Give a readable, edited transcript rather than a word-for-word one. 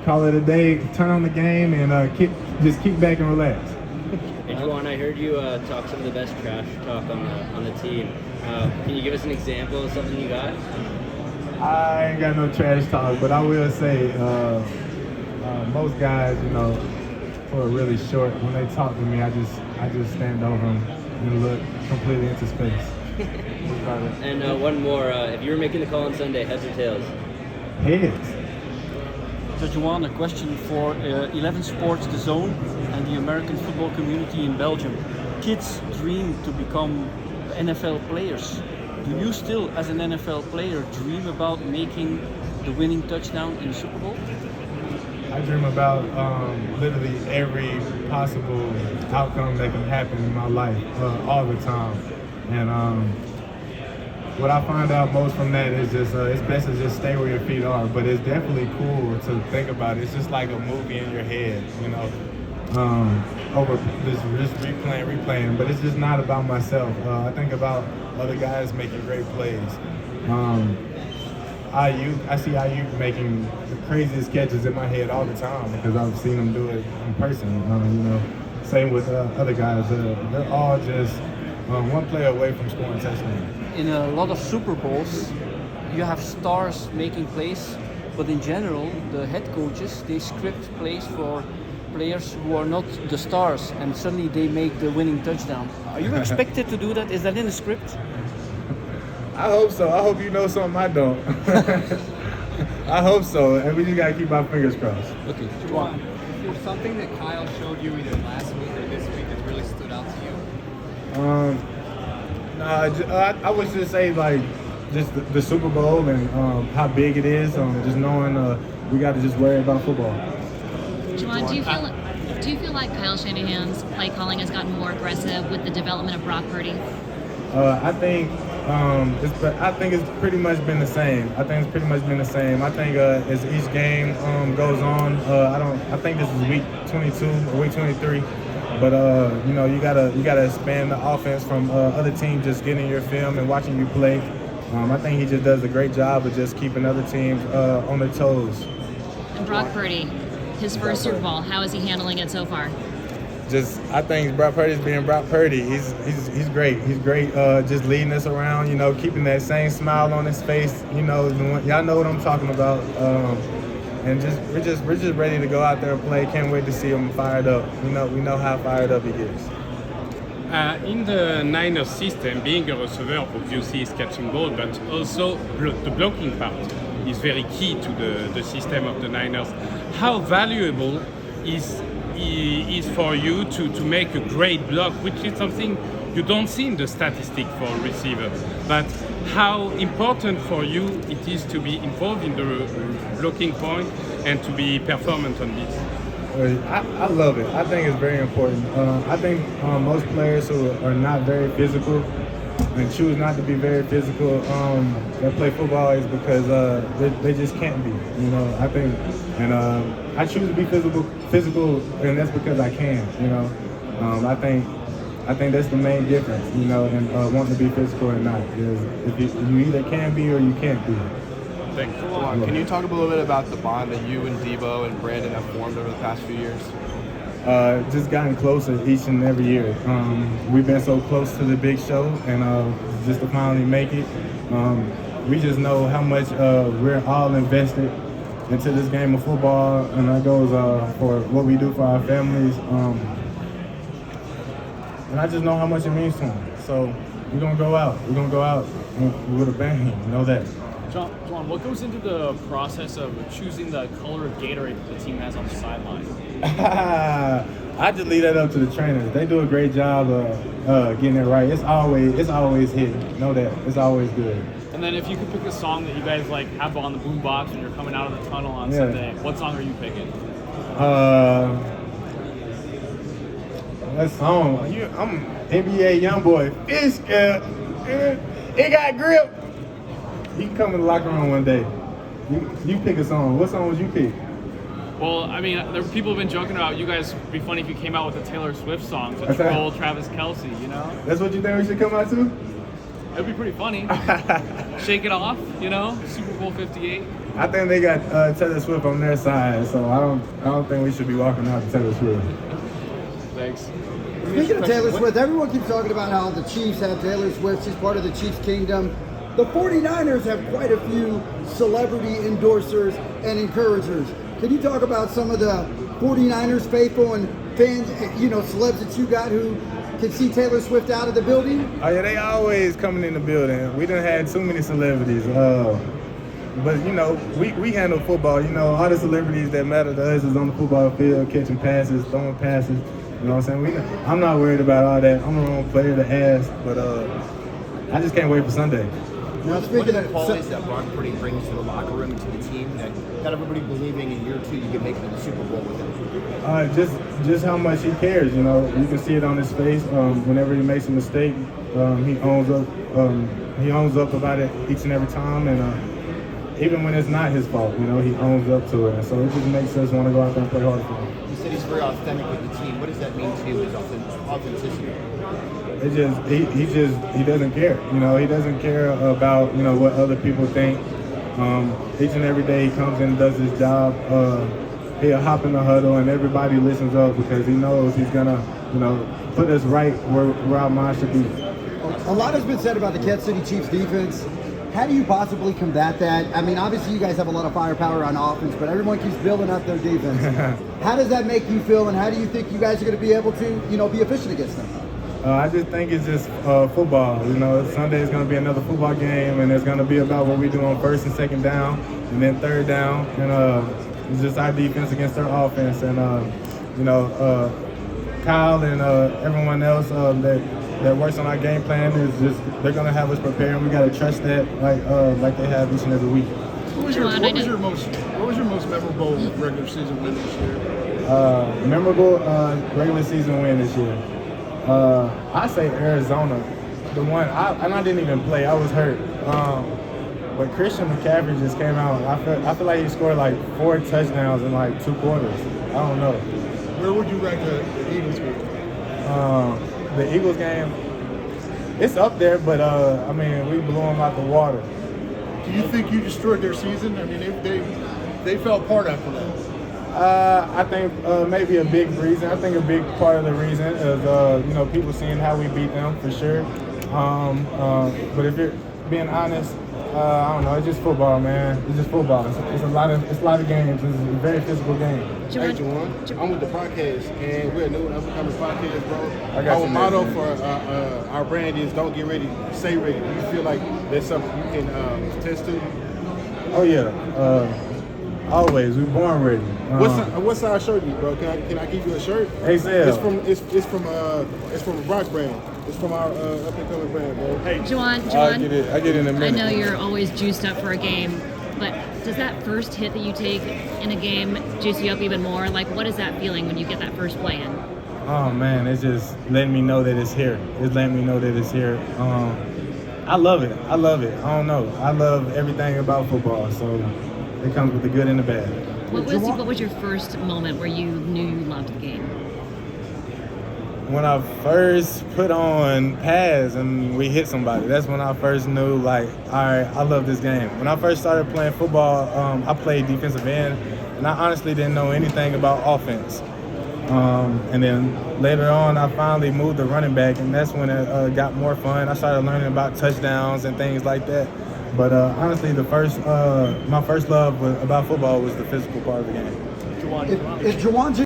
call it a day, turn on the game, and just kick back and relax. Hey, Jauan, I heard you talk some of the best trash talk on the team. Can you give us an example of something you got? I ain't got no trash talk, but I will say most guys, who are really short, when they talk to me, I just stand over them and look completely into space. And one more. If you were making the call on Sunday, heads or tails? Heads. So Jauan, a question for 11 Sports, The Zone, and the American football community in Belgium. Kids dream to become NFL players. Do you still, as an NFL player, dream about making the winning touchdown in the Super Bowl? I dream about literally every possible outcome that can happen in my life all the time. And what I find out most from that is just it's best to just stay where your feet are. But it's definitely cool to think about it. It's just like a movie in your head, over just replaying. But it's just not about myself. I think about other guys making great plays. I see Ayuk making the craziest catches in my head all the time because I've seen him do it in person. Same with other guys. They're all just one play away from scoring touchdowns. In a lot of Super Bowls, you have stars making plays, but in general, the head coaches, they script plays for players who are not the stars, and suddenly they make the winning touchdown. Are you expected to do that? Is that in the script? I hope so. I hope you know something I don't. I hope so, and we just gotta keep our fingers crossed. Okay. Jauan, there's something that Kyle showed you either last week or this week that really stood out to you? I would just say just the Super Bowl and how big it is. Just knowing we got to just worry about football. Jauan, do you feel like Kyle Shanahan's play calling has gotten more aggressive with the development of Brock Purdy? I think it's pretty much been the same. I think as each game goes on, I think this is week 22 or week 23. But you gotta expand the offense from other teams just getting your film and watching you play. I think he just does a great job of just keeping other teams on their toes. And Brock Purdy, his first Super Bowl, how is he handling it so far? I think Brock Purdy's being Brock Purdy. He's great. He's great. Just leading us around. Keeping that same smile on his face. Y'all know what I'm talking about. And we're just ready to go out there and play. Can't wait to see him fired up. We know how fired up he gets. In the Niners system, being a receiver obviously is catching ball, but also the blocking part is very key to the system of the Niners. How valuable is for you to make a great block, which is something you don't see in the statistic for receivers, but how important for you it is to be involved in the blocking point and to be performant on this? I love it. I think it's very important. I think most players who are not very physical and choose not to be very physical that play football is because they just can't be. I think, and I choose to be physical, and that's because I can. I think that's the main difference. And wanting to be physical or not is if you either can be or you can't be. Thanks. Can you talk a little bit about the bond that you and Debo and Brandon have formed over the past few years? Just gotten closer each and every year. We've been so close to the big show, and just to finally make it, we just know how much we're all invested into this game of football, and that goes for what we do for our families. And I just know how much it means to them. So we're gonna go out. With a bang. Know that. Jauan, what goes into the process of choosing the color of Gatorade that the team has on the sideline? I just leave that up to the trainers. They do a great job of getting it right. It's always hitting. Know that. It's always good. And then if you could pick a song that you guys have on the boombox when you're coming out of the tunnel on Sunday, what song are you picking? That song. I'm NBA YoungBoy. It got grip. You can come in the locker room one day. You pick a song. What song would you pick? Well, people have been joking about you guys. It'd be funny if you came out with a Taylor Swift song to troll Travis Kelce. That's what you think we should come out to? It'd be pretty funny. Shake it off. Super Bowl 58. I think they got Taylor Swift on their side, so I don't think we should be walking out to Taylor Swift. Thanks. Speaking of Taylor Swift, everyone keeps talking about how the Chiefs have Taylor Swift. She's part of the Chiefs kingdom. The 49ers have quite a few celebrity endorsers and encouragers. Can you talk about some of the 49ers faithful and fans, celebs that you got who can see Taylor Swift out of the building? Oh yeah, they always coming in the building. We done had too many celebrities. But we handle football. All the celebrities that matter to us is on the football field, catching passes, throwing passes. You know what I'm saying? I'm not worried about all that. I'm the wrong player to ask, but I just can't wait for Sunday. Now, speaking of qualities that Brock Purdy brings to the locker room and to the team that got everybody believing in year 2 you can make it to the Super Bowl with him? Just how much he cares. You can see it on his face. Whenever he makes a mistake, he owns up. He owns up about it each and every time, and even when it's not his fault, he owns up to it. And so it just makes us want to go out there and play hard for him. You said he's very authentic with the team. What does that mean to you, his authenticity? He doesn't care. He doesn't care about what other people think. Each and every day he comes in and does his job. He'll hop in the huddle and everybody listens up because he knows he's gonna put us right where our mind should be. A lot has been said about the Kansas City Chiefs defense. How do you possibly combat that? I mean, obviously you guys have a lot of firepower on offense, but everyone keeps building up their defense. How does that make you feel, and how do you think you guys are going to be able to, be efficient against them? I just think it's just football. Sunday is going to be another football game, and it's going to be about what we do on first and second down, and then third down, and it's just our defense against their offense. And Kyle and everyone else that works on our game plan they're going to have us prepared, and we got to trust that like they have each and every week. What was your most memorable regular season win this year? Memorable regular season win this year. I say Arizona. The one I didn't even play. I was hurt. But Christian McCaffrey just came out. I feel like he scored like 4 touchdowns in like 2 quarters. I don't know. Where would you rank the Eagles game? The Eagles game, it's up there, but we blew them out the water. Do you think you destroyed their season? I mean, they fell apart after that. I think maybe a big reason. I think a big part of the reason is people seeing how we beat them for sure. But if you're being honest, I don't know. It's just football, man. It's just football. It's a lot of games. It's a very physical game. Hey, Jauan, I'm with the podcast, and we're a new up-and-coming podcast, bro. Our motto for our brand is "Don't get ready, stay ready." Do you feel like that's something you can attest to? Oh yeah. Always. We're born ready. What size shirt are you, bro? Can I give you a shirt? XL. It's from a Brock brand. It's from our up-and-coming brand, bro. Hey, Jauan, I get in a minute. I know you're always juiced up for a game, but does that first hit that you take in a game juice you up even more? Like, what is that feeling when you get that first play in? Oh man, it's just letting me know that it's here. It's letting me know that it's here. I love it. I don't know. I love everything about football. So it comes with the good and the bad. What was your first moment where you knew you loved the game? When I first put on pads and we hit somebody, that's when I first knew, like, all right, I love this game. When I first started playing football, I played defensive end, and I honestly didn't know anything about offense. And then later on, I finally moved to running back, and that's when it got more fun. I started learning about touchdowns and things like that. But honestly, my first love about football was the physical part of the game. If Jauan